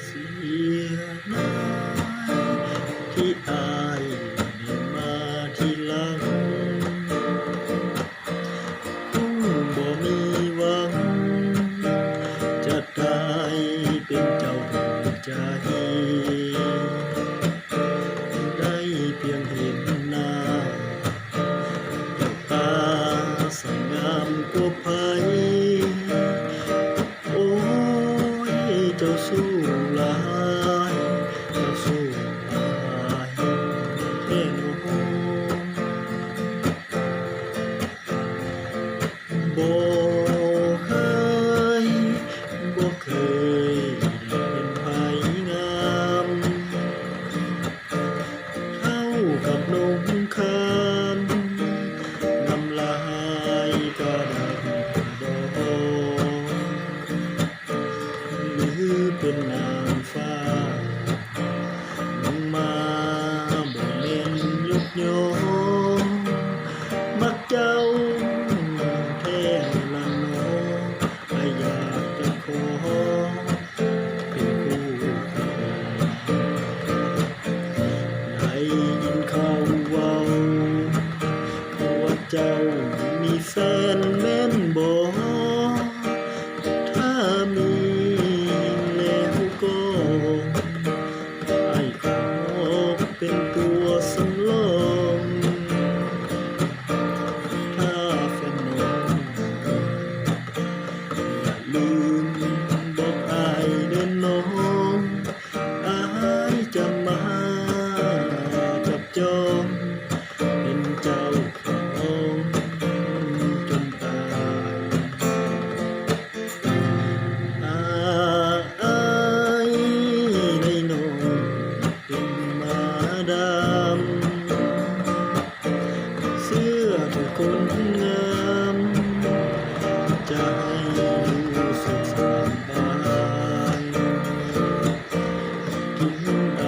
เสียดายที่อายได้มาทีหลังบ่มีหวังจะได้เป็นเจ้าหัวใจได้เพียงเห็นหน้าตาสวยงามกว่าไผโอ้ยเจ้าสู้หลายเจ้าสู้หลายแค่น้องบ่เคยบ่เคยได้เห็นไผงามเท่ากับนงคำน้ำลายก็ได้ดอกหรือเป็นนางฟ้าลงมาบ่แม่นยกยอมักเจ้าแท้ละน้องก็อยากจะขอเป็นคู่ได้ยินเขาเว้าว่าเจ้ามีแฟนแม่นบ่ถ้ามีแล้วก็ให้ขอเป็นตัวสำรองถ้าแฟนน้องอย่าลืมบอกอายเด้อน้องอายจะมาจับจองเป็นเจ้าของจนตายอายได้น้องเป็นหมาดำเสื้อทุกคนงามจะให้อยู่สุขสบายกินอ